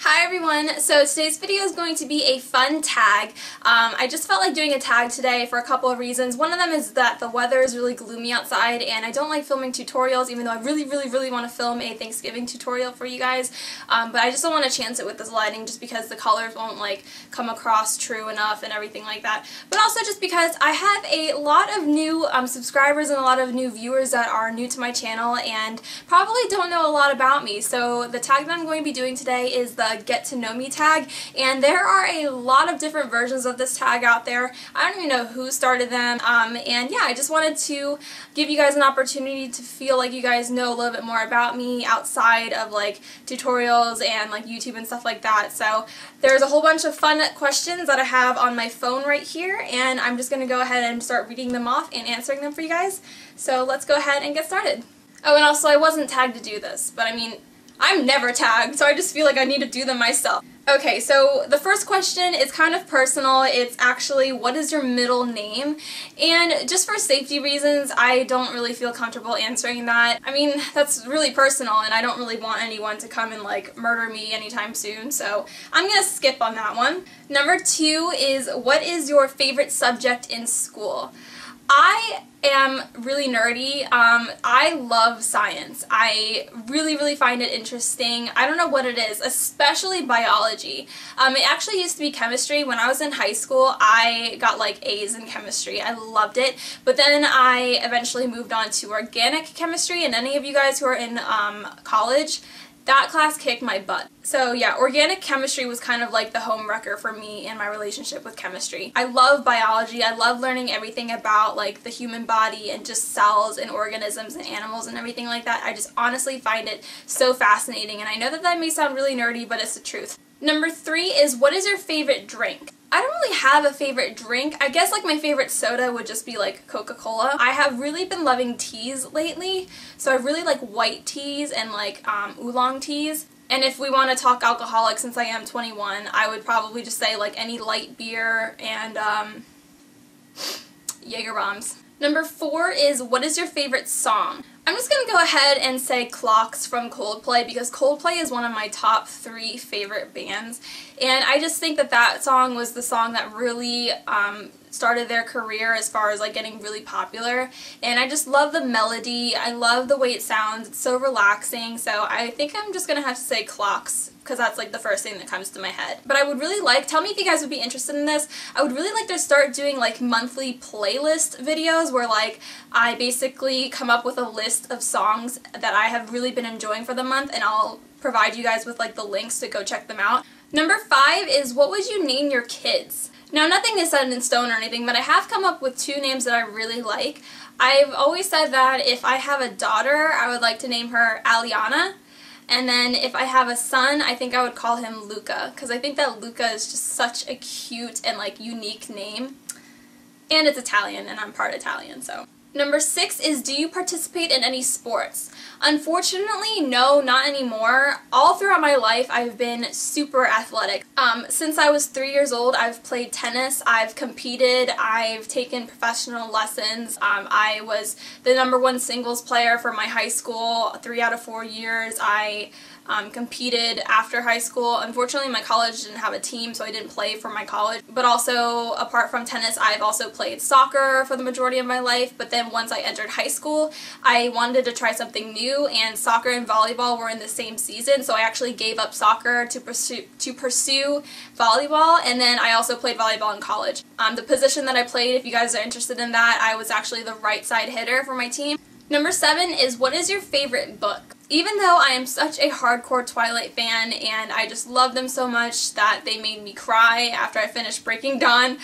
Hi everyone, so today's video is going to be a fun tag. I just felt like doing a tag today for a couple of reasons. One of them is that the weather is really gloomy outside and I don't like filming tutorials, even though I really want to film a Thanksgiving tutorial for you guys. But I just don't want to chance it with this lighting just because the colors won't like come across true enough and everything like that. But also just because I have a lot of new subscribers and a lot of new viewers that are new to my channel and probably don't know a lot about me. So the tag that I'm going to be doing today is the Get to Know Me tag, and there are a lot of different versions of this tag out there. I don't even know who started them, and yeah, I just wanted to give you guys an opportunity to feel like you guys know a little bit more about me outside of like tutorials and like YouTube and stuff like that. So there's a whole bunch of fun questions that I have on my phone right here, and I'm just going to go ahead and start reading them off and answering them for you guys. So let's go ahead and get started. Oh, and also I wasn't tagged to do this, but I mean, I'm never tagged, so I just feel like I need to do them myself. Okay, so the first question is kind of personal. It's actually, what is your middle name? And just for safety reasons, I don't really feel comfortable answering that. I mean, that's really personal, and I don't really want anyone to come and like murder me anytime soon, so I'm gonna skip on that one. Number 2 is, what is your favorite subject in school? I am really nerdy. I love science. I really find it interesting. I don't know what it is, especially biology. It actually used to be chemistry. When I was in high school, I got like A's in chemistry. I loved it. But then I eventually moved on to organic chemistry, and any of you guys who are in college, that class kicked my butt. So yeah, organic chemistry was kind of like the home wrecker for me in my relationship with chemistry. I love biology. I love learning everything about like the human body and just cells and organisms and animals and everything like that. I just honestly find it so fascinating, and I know that that may sound really nerdy, but it's the truth. Number 3 is, what is your favorite drink? I don't really have a favorite drink. I guess like my favorite soda would just be like Coca-Cola. I have really been loving teas lately, so I really like white teas and like oolong teas. And if we want to talk alcoholic, since I am 21, I would probably just say like any light beer and Jaeger bombs. Number 4 is, what is your favorite song? I'm just going to go ahead and say Clocks from Coldplay, because Coldplay is one of my top 3 favorite bands, and I just think that that song was the song that really started their career as far as like getting really popular, and I just love the melody. I love the way it sounds. It's so relaxing, so I think I'm just going to have to say Clocks, because that's like the first thing that comes to my head. But I would really like, tell me if you guys would be interested in this, I would really like to start doing like monthly playlist videos where like I basically come up with a list of songs that I have really been enjoying for the month, and I'll provide you guys with like the links to go check them out. Number 5 is, what would you name your kids? Now, nothing is set in stone or anything, but I have come up with 2 names that I really like. I've always said that if I have a daughter, I would like to name her Aliana. And then if I have a son, I think I would call him Luca, because I think that Luca is just such a cute and like unique name. And it's Italian, and I'm part Italian, so. Number 6 is, do you participate in any sports? Unfortunately, no, not anymore. All throughout my life, I've been super athletic. Since I was 3 years old, I've played tennis, I've competed, I've taken professional lessons. I was the #1 singles player for my high school 3 out of 4 years. I competed after high school. Unfortunately, my college didn't have a team, so I didn't play for my college. But also, apart from tennis, I've also played soccer for the majority of my life. But then once I entered high school, I wanted to try something new, and soccer and volleyball were in the same season, so I actually gave up soccer to pursue volleyball, and then I also played volleyball in college. The position that I played, if you guys are interested in that, I was actually the right side hitter for my team. Number 7 is, what is your favorite book? Even though I am such a hardcore Twilight fan and I just love them so much that they made me cry after I finished Breaking Dawn,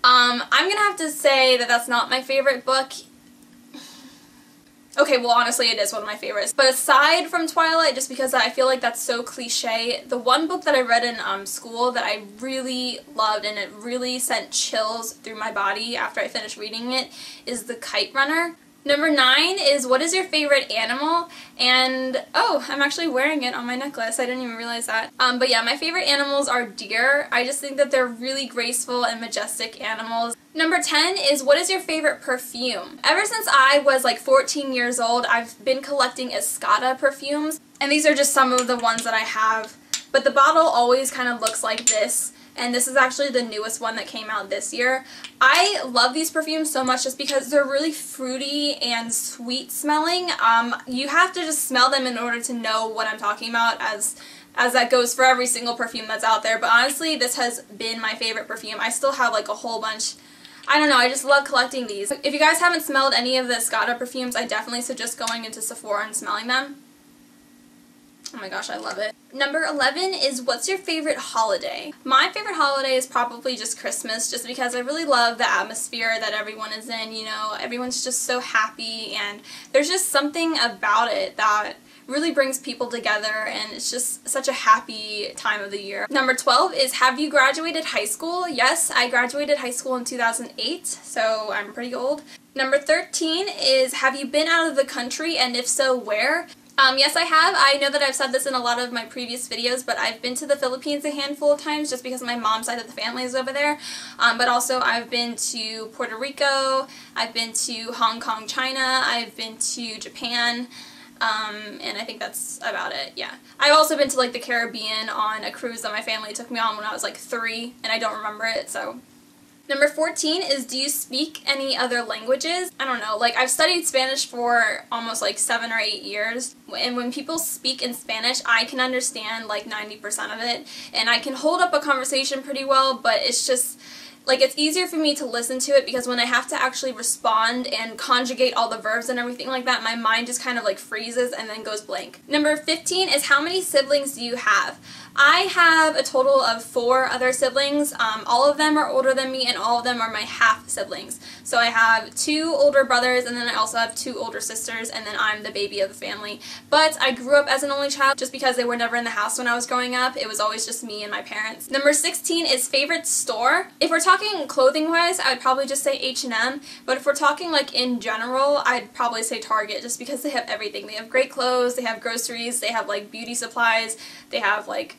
I'm gonna have to say that that's not my favorite book. Okay, well honestly it is one of my favorites. But aside from Twilight, just because I feel like that's so cliche, the one book that I read in school that I really loved and it really sent chills through my body after I finished reading it is The Kite Runner. Number 9 is, what is your favorite animal? And, oh, I'm actually wearing it on my necklace. I didn't even realize that. But yeah, my favorite animals are deer. I just think that they're really graceful and majestic animals. Number 10 is, what is your favorite perfume? Ever since I was like 14 years old, I've been collecting Escada perfumes. And these are just some of the ones that I have but the bottle always kind of looks like this. And this is actually the newest one that came out this year. I love these perfumes so much just because they're really fruity and sweet smelling. You have to just smell them in order to know what I'm talking about, as that goes for every single perfume that's out there. But honestly, this has been my favorite perfume. I still have like a whole bunch. I don't know, I just love collecting these. If you guys haven't smelled any of the Escada perfumes, I definitely suggest going into Sephora and smelling them. Oh my gosh, I love it. Number 11 is, what's your favorite holiday? My favorite holiday is probably just Christmas, just because I really love the atmosphere that everyone is in, you know, everyone's just so happy, and there's just something about it that really brings people together, and it's just such a happy time of the year. Number 12 is, have you graduated high school? Yes, I graduated high school in 2008, so I'm pretty old. Number 13 is, have you been out of the country, and if so, where? Yes, I have. I know that I've said this in a lot of my previous videos, but I've been to the Philippines a handful of times just because my mom's side of the family is over there. But also I've been to Puerto Rico, I've been to Hong Kong, China, I've been to Japan, and I think that's about it, yeah. I've also been to like the Caribbean on a cruise that my family took me on when I was like 3, and I don't remember it, so. Number 14 is, do you speak any other languages? I don't know, like I've studied Spanish for almost like 7 or 8 years, and when people speak in Spanish, I can understand like 90% of it, and I can hold up a conversation pretty well, but it's just, like, it's easier for me to listen to it because when I have to actually respond and conjugate all the verbs and everything like that, my mind just kind of like freezes and then goes blank. Number 15 is, how many siblings do you have? I have a total of 4 other siblings. All of them are older than me, and all of them are my half siblings. So I have 2 older brothers, and then I also have 2 older sisters, and then I'm the baby of the family. But I grew up as an only child just because they were never in the house when I was growing up. It was always just me and my parents. Number 16 is, favorite store. If we're talking clothing-wise, I would probably just say H&M, but if we're talking like in general, I'd probably say Target, just because they have everything. They have great clothes, they have groceries, they have like beauty supplies, they have like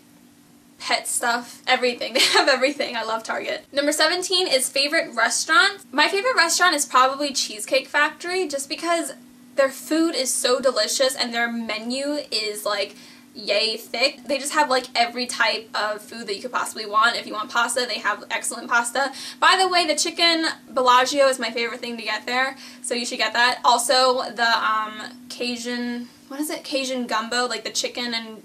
pet stuff, everything. They have everything. I love Target. Number 17 is, favorite restaurant. My favorite restaurant is probably Cheesecake Factory, just because their food is so delicious and their menu is like yay thick. They just have like every type of food that you could possibly want. If you want pasta, they have excellent pasta. By the way, the chicken Bellagio is my favorite thing to get there, so you should get that. Also, the Cajun, what is it? Cajun gumbo, like the chicken and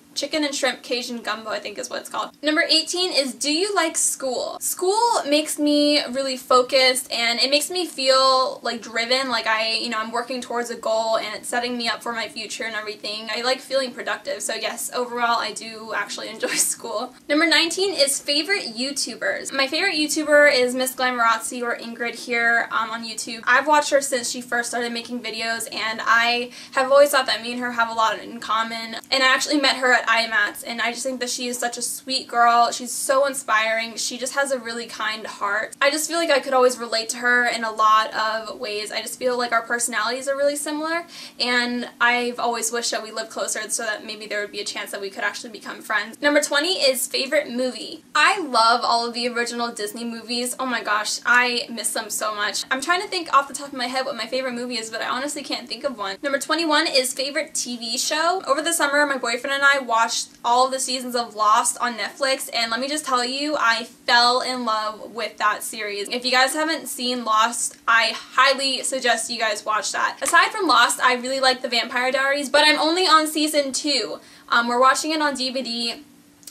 shrimp Cajun gumbo, I think is what it's called. Number 18 is, do you like school? School makes me really focused, and it makes me feel like driven, like I'm working towards a goal and it's setting me up for my future and everything. I like feeling productive, so yes, overall I do actually enjoy school. Number 19 is, favorite YouTubers. My favorite YouTuber is Miss Glamorazzi, or Ingrid here on YouTube. I've watched her since she first started making videos, and I have always thought that me and her have a lot in common, and I actually met her at IMATS, and I just think that she is such a sweet girl. She's so inspiring. She just has a really kind heart. I just feel like I could always relate to her in a lot of ways. I just feel like our personalities are really similar, and I've always wished that we lived closer so that maybe there would be a chance that we could actually become friends. Number 20 is, favorite movie. I love all of the original Disney movies. Oh my gosh, I miss them so much. I'm trying to think off the top of my head what my favorite movie is, but I honestly can't think of one. Number 21 is, favorite TV show. Over the summer, my boyfriend and I watched all of the seasons of Lost on Netflix, and let me just tell you, I fell in love with that series. If you guys haven't seen Lost, I highly suggest you guys watch that. Aside from Lost, I really like The Vampire Diaries, but I'm only on season 2. We're watching it on DVD,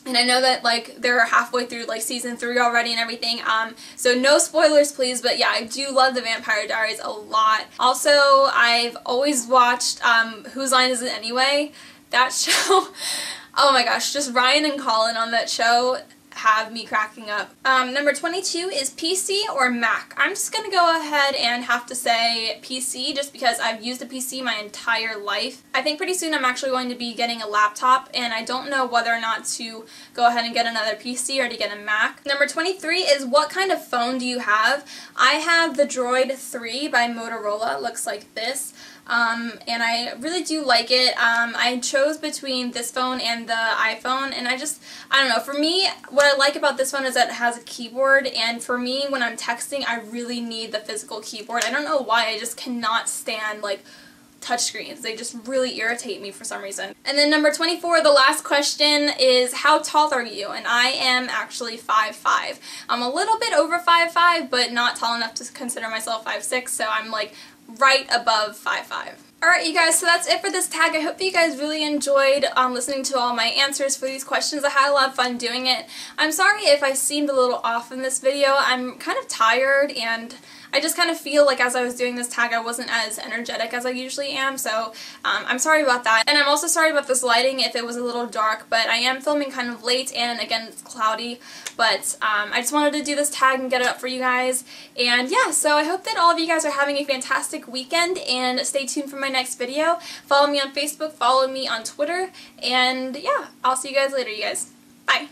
and I know that like they're halfway through like season 3 already and everything, so no spoilers please, but yeah, I do love The Vampire Diaries a lot. Also, I've always watched Whose Line Is It Anyway? That show, oh my gosh, just Ryan and Colin on that show have me cracking up. Number 22 is, PC or Mac. I'm just gonna go ahead and have to say PC, just because I've used a PC my entire life. I think pretty soon I'm actually going to be getting a laptop, and I don't know whether or not to go ahead and get another PC or to get a Mac. Number 23 is, what kind of phone do you have? I have the Droid 3 by Motorola. It looks like this. And I really do like it. I chose between this phone and the iPhone, and I don't know, for me, what I like about this phone is that it has a keyboard, and for me, when I'm texting, I really need the physical keyboard. I don't know why, I just cannot stand, like, touchscreens. They just really irritate me for some reason. And then number 24, the last question is, how tall are you? And I am actually 5'5". I'm a little bit over 5'5", but not tall enough to consider myself 5'6", so I'm like right above 5'5". Alright, you guys, so that's it for this tag. I hope that you guys really enjoyed listening to all my answers for these questions. I had a lot of fun doing it. I'm sorry if I seemed a little off in this video. I'm kind of tired, and I just kind of feel like as I was doing this tag I wasn't as energetic as I usually am, so I'm sorry about that. And I'm also sorry about this lighting if it was a little dark, but I am filming kind of late, and again it's cloudy, but I just wanted to do this tag and get it up for you guys. And yeah, so I hope that all of you guys are having a fantastic weekend, and stay tuned for my next video. Follow me on Facebook, follow me on Twitter, and yeah, I'll see you guys later, you guys. Bye!